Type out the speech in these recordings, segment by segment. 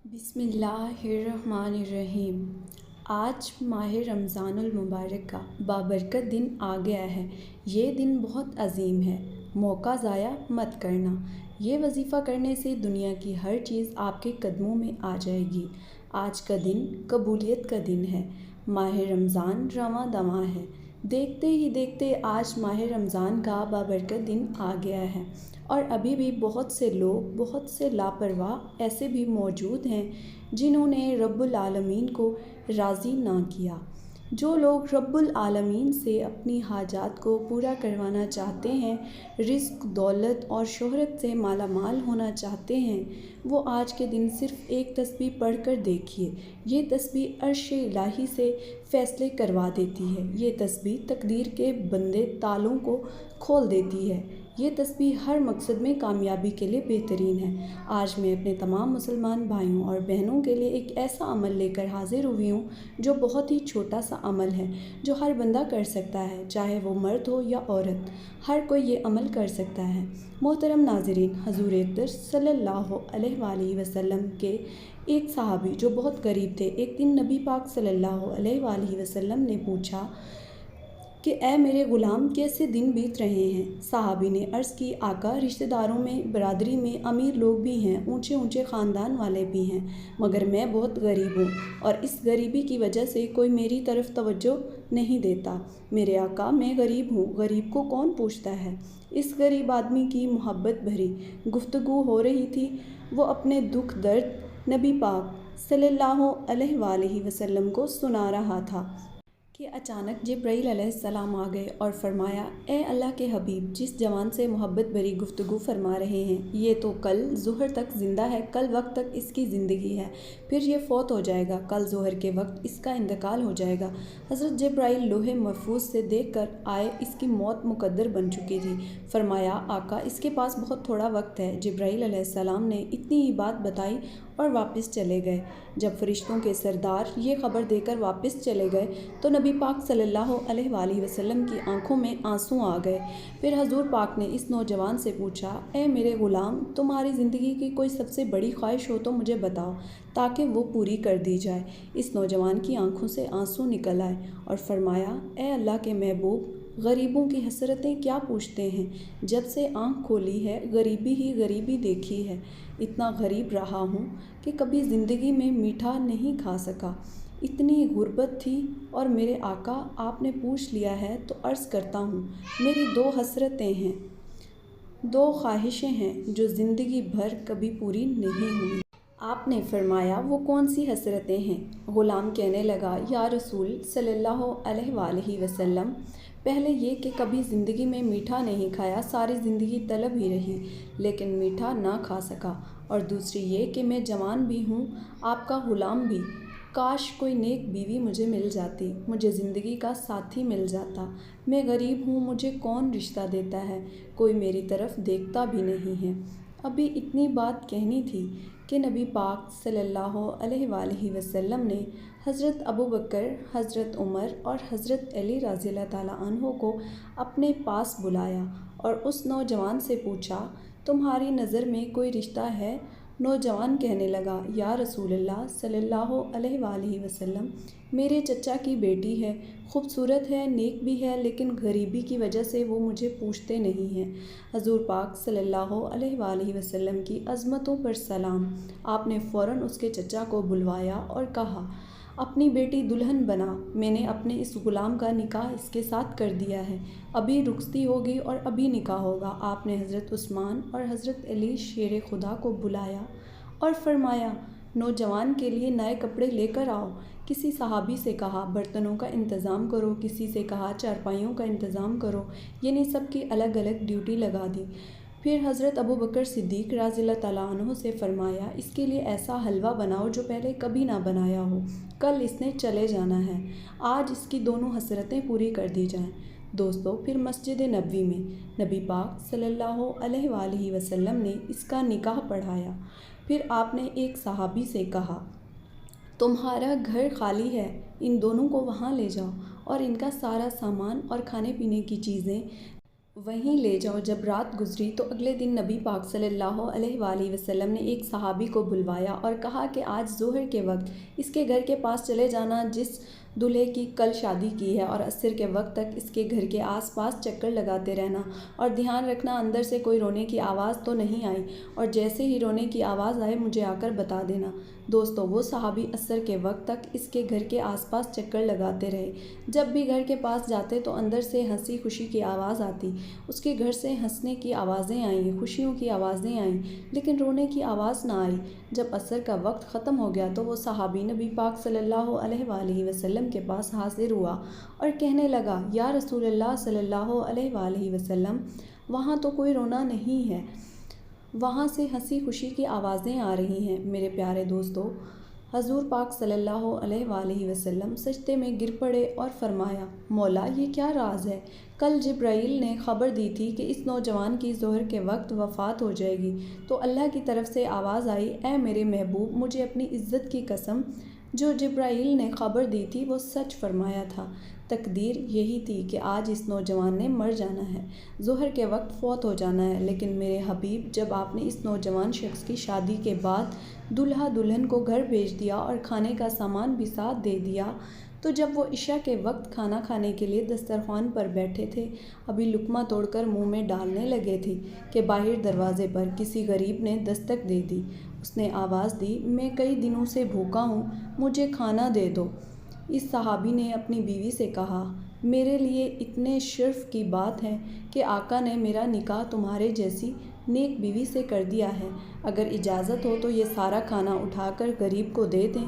बिस्मिल्लाहिर्रहमानिर्रहीम। आज माह रमज़ान मुबारक का बाबरकत दिन आ गया है। ये दिन बहुत अजीम है, मौका ज़ाया मत करना। ये वजीफ़ा करने से दुनिया की हर चीज़ आपके कदमों में आ जाएगी। आज का दिन कबूलियत का दिन है। माह रमज़ान रवां दवां है। देखते ही देखते आज माह रमज़ान का बाबरकत दिन आ गया है और अभी भी बहुत से लोग, बहुत से लापरवाह ऐसे भी मौजूद हैं जिन्होंने रब्बुल आलमीन को राज़ी ना किया। जो लोग रब्बुल आलमीन से अपनी हाजात को पूरा करवाना चाहते हैं, रिज़्क़, दौलत और शोहरत से माला माल होना चाहते हैं, वो आज के दिन सिर्फ़ एक तस्बीह पढ़ कर देखिए। ये तस्बीह अर्श इलाही से फ़ैसले करवा देती है। ये तस्बीह तकदीर के बंदे तालों को खोल देती है। ये तस्बीह हर मकसद में कामयाबी के लिए बेहतरीन है। आज मैं अपने तमाम मुसलमान भाइयों और बहनों के लिए एक ऐसा अमल लेकर हाजिर हुई हूँ जो बहुत ही छोटा सा अमल है, जो हर बंदा कर सकता है, चाहे वो मर्द हो या औरत। हर कोई ये अमल कर सकता है। मोहतरम नाज़रीन, हज़ूर अक़दर सल्लल्लाहु अलैहि वसल्लम के एक सहाबी जो बहुत गरीब थे, एक दिन नबी पाक सल्लल्लाहु अलैहि वसल्लम ने पूछा कि ए मेरे ग़ुलाम, कैसे दिन बीत रहे हैं। सहाबी ने अर्ज़ की, आका, रिश्तेदारों में, बरादरी में अमीर लोग भी हैं, ऊंचे ऊंचे ख़ानदान वाले भी हैं, मगर मैं बहुत गरीब हूँ और इस गरीबी की वजह से कोई मेरी तरफ़ तवज्जो नहीं देता। मेरे आका, मैं गरीब हूँ, गरीब को कौन पूछता है। इस गरीब आदमी की मोहब्बत भरी गुफ्तगू हो रही थी। वो अपने दुख दर्द नबी पाक सल्लल्लाहु अलैहि वसल्लम को सुना रहा था कि अचानक जिब्राईल अलैहिस्सलाम आ गए और फरमाया, ए अल्लाह के हबीब, जिस जवान से मोहब्बत भरी गुफ्तगू फरमा रहे हैं, ये तो कल ज़ुहर तक ज़िंदा है, कल वक्त तक इसकी ज़िंदगी है, फिर ये फ़ौत हो जाएगा, कल ज़ुहर के वक्त इसका इंतकाल हो जाएगा। हज़रत जिब्राईल लोहे महफूज से देख कर आए, इसकी मौत मुकद्दर बन चुकी थी। फरमाया, आका, इसके पास बहुत थोड़ा वक्त है। जिब्राईल अलैहिस्सलाम ने इतनी ही बात बताई और वापस चले गए। जब फरिश्तों के सरदार ये ख़बर देकर वापस चले गए तो नबी पाक सल्लल्लाहु अलैहि वसल्लम की आंखों में आंसू आ गए। फिर हजूर पाक ने इस नौजवान से पूछा, ए मेरे ग़ुलाम, तुम्हारी ज़िंदगी की कोई सबसे बड़ी ख्वाहिश हो तो मुझे बताओ ताकि वो पूरी कर दी जाए। इस नौजवान की आंखों से आंसू निकल आए और फरमाया, ए अल्लाह के महबूब, गरीबों की हसरतें क्या पूछते हैं। जब से आँख खोली है, गरीबी ही गरीबी देखी है। इतना गरीब रहा हूँ कि कभी ज़िंदगी में मीठा नहीं खा सका। इतनी गुर्बत थी और मेरे आका, आपने पूछ लिया है तो अर्ज़ करता हूँ, मेरी दो हसरतें हैं, दो ख्वाहिशें हैं जो ज़िंदगी भर कभी पूरी नहीं हुई। आपने फरमाया, वो कौन सी हसरतें हैं। ग़ुलाम कहने लगा, या रसूल सल्लल्लाहु अलैहि वसल्लम, पहले ये कि कभी ज़िंदगी में मीठा नहीं खाया, सारी ज़िंदगी तलब ही रही लेकिन मीठा ना खा सका, और दूसरी ये कि मैं जवान भी हूँ, आपका ग़ुलाम भी। काश कोई नेक बीवी मुझे मिल जाती, मुझे ज़िंदगी का साथी मिल जाता। मैं गरीब हूँ, मुझे कौन रिश्ता देता है, कोई मेरी तरफ़ देखता भी नहीं है। अभी इतनी बात कहनी थी कि नबी पाक सल्लल्लाहु अलैहि वसल्लम ने हज़रत अबू बकर, हज़रत उमर और हज़रत अली रज़ियल्लाहु ताला अन्हो को अपने पास बुलाया और उस नौजवान से पूछा, तुम्हारी नज़र में कोई रिश्ता है। नौजवान कहने लगा, या रसूलल्लाह सल्लल्लाहु अलैहि वसल्लम, मेरे चचा की बेटी है, खूबसूरत है, नेक भी है, लेकिन गरीबी की वजह से वो मुझे पूछते नहीं हैं। हजूर पाक सल्लल्लाहु अलैहि वसल्लम की अज़मतों पर सलाम। आपने फ़ौरन उसके चचा को बुलवाया और कहा, अपनी बेटी दुल्हन बना, मैंने अपने इस ग़ुलाम का निकाह इसके साथ कर दिया है, अभी रुखसती होगी और अभी निकाह होगा। आपने हज़रत उस्मान और हज़रत अली शेर खुदा को बुलाया और फरमाया, नौजवान के लिए नए कपड़े लेकर आओ। किसी सहाबी से कहा, बर्तनों का इंतज़ाम करो, किसी से कहा, चारपाइयों का इंतज़ाम करो, यानी सबकी अलग अलग ड्यूटी लगा दी। फिर हज़रत अबू बकर सिद्दीक़ रज़ियल्लाहु ताला अन्हु से फ़रमाया, इसके लिए ऐसा हलवा बनाओ जो पहले कभी ना बनाया हो, कल इसने चले जाना है, आज इसकी दोनों हसरतें पूरी कर दी जाएं। दोस्तों, फिर मस्जिद नबवी में नबी पाक सल्लल्लाहु अलैहि वसल्लम ने इसका निकाह पढ़ाया। फिर आपने एक सहाबी से कहा, तुम्हारा घर खाली है, इन दोनों को वहाँ ले जाओ और इनका सारा सामान और खाने पीने की चीज़ें वहीं ले जाओ। जब रात गुजरी तो अगले दिन नबी पाक सल्लल्लाहु अलैहि वआलिहि वसल्लम ने एक सहाबी को बुलवाया और कहा कि आज ज़ोहर के वक्त इसके घर के पास चले जाना जिस दूल्हे की कल शादी की है, और असर के वक्त तक इसके घर के आसपास चक्कर लगाते रहना और ध्यान रखना अंदर से कोई रोने की आवाज़ तो नहीं आई, और जैसे ही रोने की आवाज़ आए मुझे आकर बता देना। दोस्तों, वो सहाबी असर के वक्त तक इसके घर के आसपास चक्कर लगाते रहे। जब भी घर के पास जाते तो अंदर से हंसी खुशी की आवाज़ आती। उसके घर से हंसने की आवाज़ें आईं, खुशियों की आवाज़ें आईं, लेकिन रोने की आवाज़ ना आई। जब असर का वक्त ख़त्म हो गया तो वो सहाबी नबी पाक सल्लल्लाहु अलैहि वसल्लम के पास हाजिर हुआ और कहने लगा, या रसूलल्लाह सल्लल्लाहु अलैहि वसल्लम, वहाँ तो कोई रोना नहीं है, वहाँ से हंसी खुशी की आवाज़ें आ रही हैं। मेरे प्यारे दोस्तों, हजूर पाक सल्लल्लाहु अलैहि वसल्लम सजदे में गिर पड़े और फरमाया, मौला ये क्या राज है? कल जिब्राईल ने ख़बर दी थी कि इस नौजवान की ज़ोहर के वक्त वफ़ात हो जाएगी, तो अल्लाह की तरफ से आवाज़ आई, ए मेरे महबूब, मुझे अपनी इज़्ज़त की कसम, जो जिब्राईल ने ख़बर दी थी वो सच फरमाया था। तकदीर यही थी कि आज इस नौजवान ने मर जाना है, ज़ोहर के वक्त फ़ौत हो जाना है। लेकिन मेरे हबीब, जब आपने इस नौजवान शख्स की शादी के बाद दूल्हा दुल्हन को घर भेज दिया और खाने का सामान भी साथ दे दिया, तो जब वो इशा के वक्त खाना खाने के लिए दस्तरखान पर बैठे थे, अभी लुक़मा तोड़कर मुंह में डालने लगे थे कि बाहर दरवाज़े पर किसी गरीब ने दस्तक दे दी। उसने आवाज़ दी, मैं कई दिनों से भूखा हूँ, मुझे खाना दे दो। इस सहाबी ने अपनी बीवी से कहा, मेरे लिए इतने शर्फ़ की बात है कि आका ने मेरा निकाह तुम्हारे जैसी नेक बीवी से कर दिया है। अगर इजाज़त हो तो ये सारा खाना उठाकर गरीब को दे दें।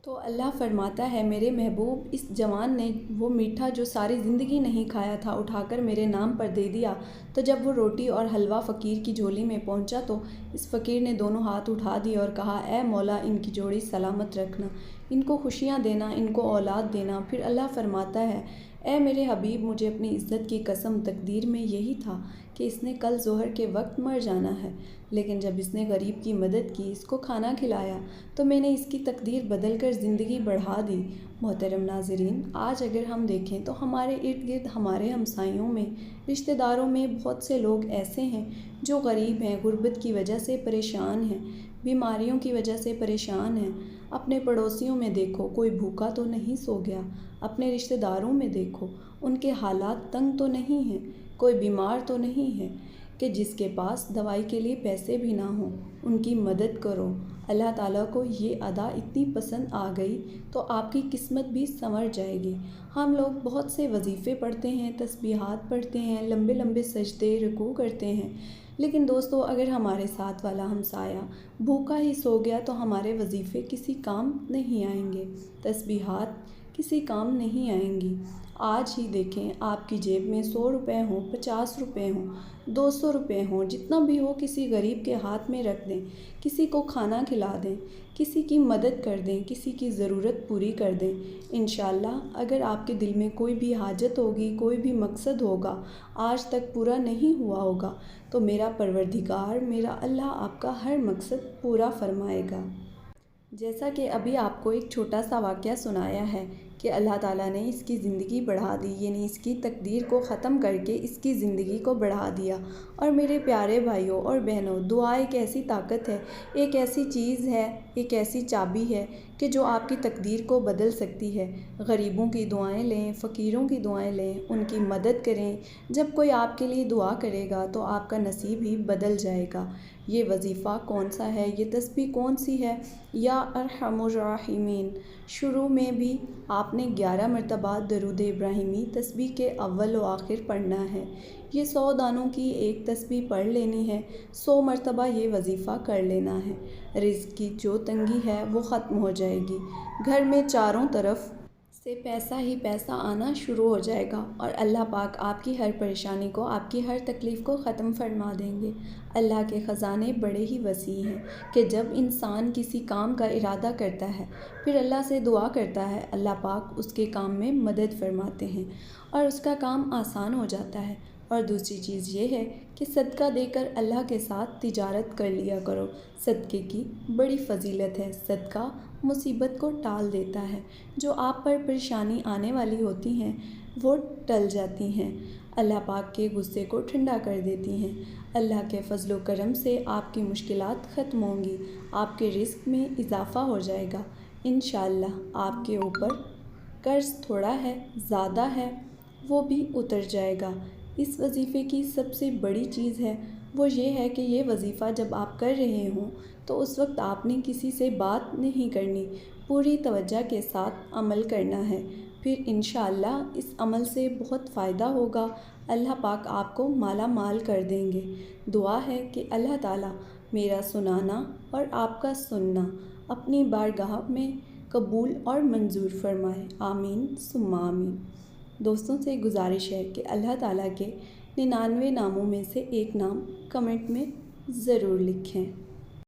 तो अल्लाह फरमाता है, मेरे महबूब, इस जवान ने वो मीठा जो सारी ज़िंदगी नहीं खाया था उठाकर मेरे नाम पर दे दिया। तो जब वो रोटी और हलवा फ़कीर की झोली में पहुंचा तो इस फ़कीर ने दोनों हाथ उठा दिए और कहा, ए मौला, इनकी जोड़ी सलामत रखना, इनको खुशियाँ देना, इनको औलाद देना। फिर अल्लाह फरमाता है, ए मेरे हबीब, मुझे अपनी इज़्ज़त की कसम, तकदीर में यही था कि इसने कल ज़ोहर के वक्त मर जाना है, लेकिन जब इसने गरीब की मदद की, इसको खाना खिलाया, तो मैंने इसकी तकदीर बदल कर ज़िंदगी बढ़ा दी। मोहतरम नाज़रीन, आज अगर हम देखें तो हमारे इर्द गिर्द, हमारे हमसायों में, रिश्तेदारों में बहुत से लोग ऐसे हैं जो गरीब हैं, गुर्बत की वजह से परेशान हैं, बीमारियों की वजह से परेशान हैं। अपने पड़ोसियों में देखो, कोई भूखा तो नहीं सो गया। अपने रिश्तेदारों में देखो, उनके हालात तंग तो नहीं हैं, कोई बीमार तो नहीं है कि जिसके पास दवाई के लिए पैसे भी ना हों। उनकी मदद करो। अल्लाह ताला को ये अदा इतनी पसंद आ गई तो आपकी किस्मत भी संवर जाएगी। हम लोग बहुत से वजीफ़े पढ़ते हैं, तस्बीहात पढ़ते हैं, लंबे लंबे सजदे रुकू करते हैं, लेकिन दोस्तों, अगर हमारे साथ वाला हमसाया भूखा ही सो गया तो हमारे वजीफ़े किसी काम नहीं आएंगे, तस्बीहात किसी काम नहीं आएंगी। आज ही देखें, आपकी जेब में 100 रुपये हों, 50 रुपये हों, 200 रुपये हों, जितना भी हो, किसी गरीब के हाथ में रख दें, किसी को खाना खिला दें, किसी की मदद कर दें, किसी की ज़रूरत पूरी कर दें। इंशाअल्लाह अगर आपके दिल में कोई भी हाजत होगी, कोई भी मकसद होगा, आज तक पूरा नहीं हुआ होगा, तो मेरा परवरदिगार, मेरा अल्लाह आपका हर मकसद पूरा फरमाएगा। जैसा कि अभी आपको एक छोटा सा वाक़या सुनाया है कि अल्लाह ताला ने इसकी ज़िंदगी बढ़ा दी, यानी इसकी तकदीर को ख़त्म करके इसकी ज़िंदगी को बढ़ा दिया। और मेरे प्यारे भाइयों और बहनों, दुआ एक ऐसी ताकत है, एक ऐसी चीज़ है, एक ऐसी चाबी है कि जो आपकी तकदीर को बदल सकती है। गरीबों की दुआएं लें, फ़कीरों की दुआएं लें, उनकी मदद करें। जब कोई आपके लिए दुआ करेगा तो आपका नसीब ही बदल जाएगा। ये वजीफ़ा कौन सा है, ये तस्बीह कौन सी है? या अरहमुर राहिमीन। शुरू में भी आपने 11 मरतबा दरूद इब्राहिमी तस्बीह के अव्वल व आखिर पढ़ना है। ये 100 दानों की एक तस्बीह पढ़ लेनी है, 100 मरतबा ये वजीफ़ा कर लेना है। रिज़्क़ की जो तंगी है वो ख़त्म हो जाएगी। घर में चारों तरफ से पैसा ही पैसा आना शुरू हो जाएगा और अल्लाह पाक आपकी हर परेशानी को, आपकी हर तकलीफ़ को ख़त्म फरमा देंगे। अल्लाह के ख़ज़ाने बड़े ही वसी हैं कि जब इंसान किसी काम का इरादा करता है, फिर अल्लाह से दुआ करता है, अल्लाह पाक उसके काम में मदद फरमाते हैं और उसका काम आसान हो जाता है। اور دوسری چیز یہ ہے کہ صدقہ دے کر اللہ کے ساتھ تجارت کر لیا کرو۔ صدقے کی بڑی فضیلت ہے۔ صدقہ مصیبت کو ٹال دیتا ہے۔ جو آپ پر پریشانی آنے والی ہوتی ہیں وہ ٹل جاتی ہیں۔ اللہ پاک کے غصے کو ٹھنڈا کر دیتی ہیں۔ اللہ کے فضل و کرم سے آپ کی مشکلات ختم ہوں گی۔ آپ کے رزق میں اضافہ ہو جائے گا۔ انشاءاللہ آپ کے اوپر قرض تھوڑا ہے، زیادہ ہے، وہ بھی اتر جائے گا۔ اس وظیفے کی سب سے بڑی چیز ہے وہ یہ ہے کہ یہ وظیفہ جب آپ کر رہے ہوں تو اس وقت آپ نے کسی سے بات نہیں کرنی، پوری توجہ کے ساتھ عمل کرنا ہے۔ پھر انشاءاللہ اس عمل سے بہت فائدہ ہوگا۔ اللہ پاک آپ کو مالا مال کر دیں گے۔ دعا ہے کہ اللہ تعالیٰ میرا سنانا اور آپ کا سننا اپنی بارگاہ میں قبول اور منظور فرمائے۔ آمین ثم آمین۔ دوستوں سے گزارش ہے کہ اللہ تعالیٰ کے 99 ناموں میں سے ایک نام کمنٹ میں ضرور لکھیں۔